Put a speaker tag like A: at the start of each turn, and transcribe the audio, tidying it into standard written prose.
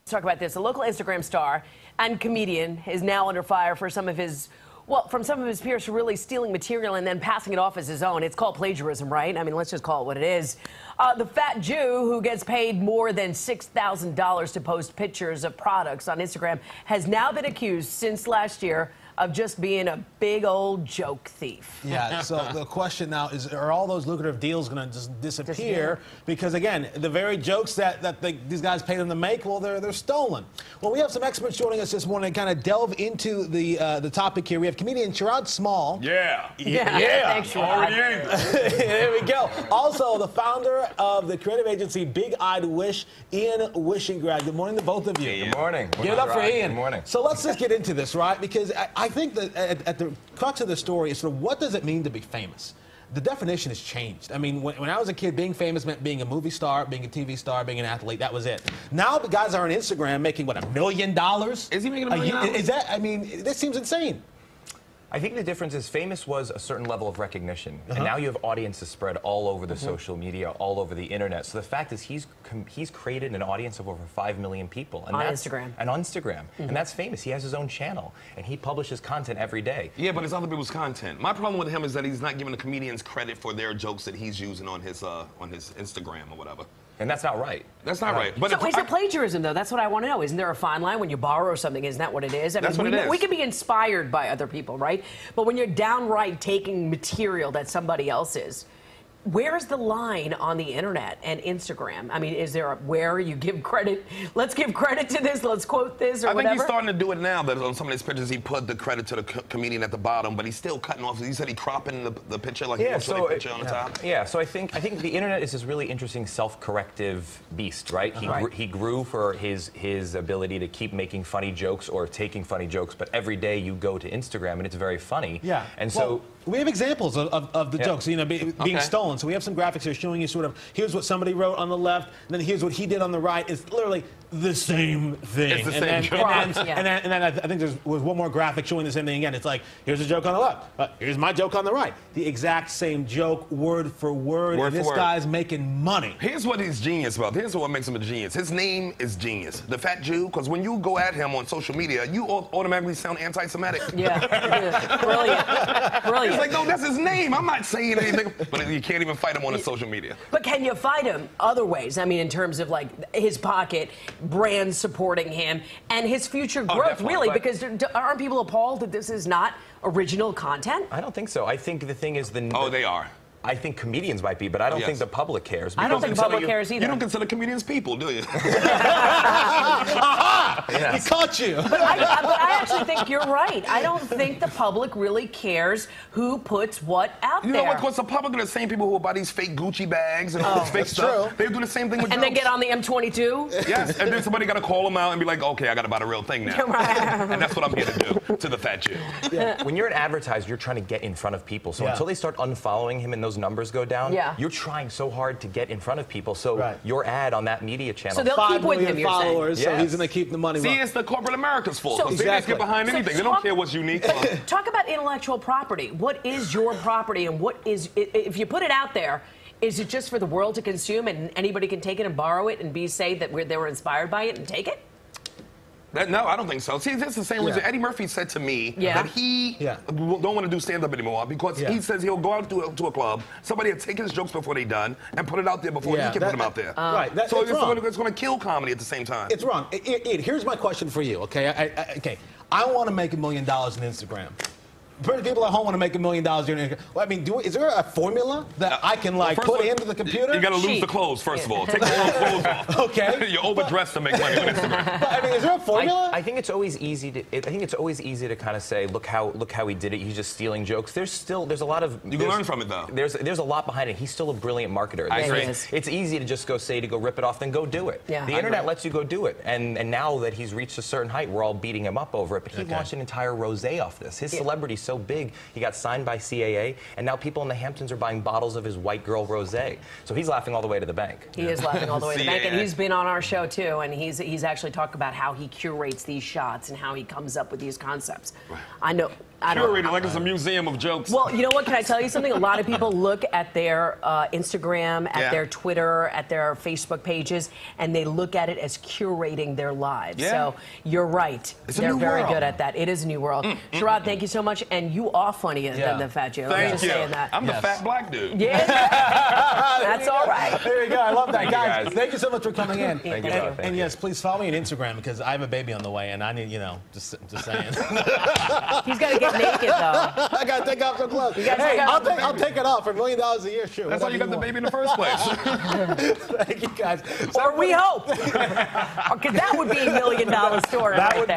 A: Talk about this. A local Instagram star and comedian is now under fire for some of his, well, from some of his peers for really stealing material and then passing it off as his own. It's called plagiarism, right? I mean, let's just call it what it is. The fat Jew who gets paid more than $6,000 to post pictures of products on Instagram has now been accused since last year of just being a big old joke thief.
B: Yeah, so the question now is, are all those lucrative deals going to just disappear? Because, again, the very jokes that these guys pay them to make, well, they're stolen. Well, we have some experts joining us this morning to kind of delve into the topic here. We have comedian Sherrod Small.
C: Yeah.
A: Thanks, Sherrod.
B: There we go. Also, the founder of the creative agency Big Eyed Wish, Ian Wishingrad. Good morning to both of you.
C: Good morning.
B: Give it up for Ian.
C: Good morning.
B: So let's just get into this, right? Because I think that at the crux of the story is sort of what does it mean to be famous? The definition has changed. I mean, when I was a kid, being famous meant being a movie star, being a TV star, being an athlete. That was it. Now the guys are on Instagram making, what, $1 million?
C: Is he making $1 million?
B: Is that, I mean, this seems insane.
D: I think the difference is famous was a certain level of recognition, and now you have audiences spread all over the social media, all over the internet. So the fact is he's created an audience of over 5 million people. And
A: on
D: that's,
A: Instagram.
D: And on Instagram. And that's famous. He has his own channel, and he publishes content every day.
C: Yeah, but it's other people's content. My problem with him is that he's not giving the comedians credit for their jokes that he's using on his Instagram or whatever.
D: And that's not right.
C: That's not right. But
A: So is it plagiarism, though? That's what I want to know. Isn't there a fine line when you borrow something? Isn't that what it is? I
C: That's
A: mean,
C: what it is.
A: We can be inspired by other people, right? But when you're downright taking material that somebody else is, where's the line on the internet and Instagram? I mean, is there where you give credit? Let's give credit to this. Let's quote this or
C: I
A: whatever.
C: think he's starting to do it now. That on some of his pictures, he put the credit to the comedian at the bottom, but he's still cutting off. He said he cropping the picture like he wants a picture on the top.
D: Yeah, so I think the internet is this really interesting self-corrective beast, right? He grew for his ability to keep making funny jokes or taking funny jokes, but every day you go to Instagram and it's very funny.
B: Yeah.
D: And
B: so we have examples of the jokes, you know, being stolen. So we have some graphics here showing you sort of, here's what somebody wrote on the left, and then here's what he did on the right. It's literally the same thing.
C: It's the same joke.
B: And then I think there was one more graphic showing the same thing again. It's like, here's a joke on the left, here's my joke on the right. The exact same joke, word for word. And this guy's making money.
C: Here's what he's genius about. Here's what makes him a genius. His name is Genius. The Fat Jew, because when you go at him on social media, you automatically sound anti-Semitic.
A: Yeah. Brilliant. Brilliant.
C: It's like, no, that's his name. I'm not saying anything. But you can't even fight him on his social media.
A: But can you fight him other ways? I mean, in terms of like his pocket, brands supporting him, and his future growth, really? Because aren't people appalled that this is not original content?
D: I don't think so. I think the thing is
C: Oh, they are.
D: I think comedians might be, but I don't think the public cares.
A: I don't think the public cares either.
C: You don't consider comedians people, do you?
B: He caught you.
A: But I actually think you're right. I don't think the public really cares who puts what out there.
C: You know what? Because the public are the same people who will buy these fake Gucci bags and all this fake stuff. They do the same thing with
A: and
C: jokes.
A: then get on the M22?
C: Yes, and then somebody got to call them out and be like, okay, I got to buy the real thing now. And that's what I'm here to do to the Fat Jew.
D: Yeah. When you're an advertiser, you're trying to get in front of people. So until they start unfollowing him and those numbers go down, you're trying so hard to get in front of people. So your ad on that media channel.
A: So they'll keep with him, you're
B: followers,
A: saying.
B: so he's going to keep the money.
C: See, it's the corporate America's fault.
A: So
C: They just get behind anything. They don't care what's unique.
A: Talk about intellectual property. What is your property, and what is, if you put it out there, is it just for the world to consume and anybody can take it and borrow it and say that they were inspired by it and take it?
C: No, I don't think so. See, that's the same reason Eddie Murphy said to me that he don't want to do stand-up anymore because he says he'll go out to a club, somebody will take his jokes before they're done and put it out there before he can put them out there. So it's going to kill comedy at the same time.
B: It's wrong. Here's my question for you, okay? I want to make $1 million on Instagram. People at home want to make $1 million. Well, I mean, is there a formula that I can put into the computer?
C: You got to lose the clothes first of all. Take the clothes off.
B: Okay.
C: You're overdressed to make money on Instagram.
B: But, I mean, is there a formula?
D: I think it's always easy to kind of say, look how he did it. He's just stealing jokes. There's a lot of
C: you can learn from it though.
D: There's a lot behind it. He's still a brilliant marketer.
C: I agree.
D: It's easy to just go rip it off, then go do it.
A: Yeah.
D: The internet lets you go do it. And now that he's reached a certain height, we're all beating him up over it. But he launched an entire rosé off this. His celebrity's so big, he got signed by CAA, and now people in the Hamptons are buying bottles of his white girl rosé. So he's laughing all the way to the bank.
A: He is laughing all the way to the bank, and he's been on our show too, and he's actually talked about how he curates these shots and how he comes up with these concepts. I know.
C: Curated like it's a museum of jokes.
A: Well, you know what? Can I tell you something? A lot of people look at their Instagram, at their Twitter, at their Facebook pages, and they look at it as curating their lives.
C: Yeah.
A: So you're right. They're very good at that. It is a new world. Sherrod, thank you so much. And you are funnier than the fat Joe.
C: Thank
A: just
C: you.
A: saying that.
C: I'm the fat black dude.
A: Yeah. That's all right.
B: There you go. I love that. Guys, thank you so much for coming in.
D: Thank you.
B: And yes, please follow me on Instagram because I have a baby on the way and I need, just saying.
A: He's got to get naked, though.
B: I got to take off some clothes. Hey, I'll take it off for $1 million a year. Sure.
C: That's how you got the baby in the first place.
B: Thank you, guys.
A: Or we hope. Because that would be $1 million story right there.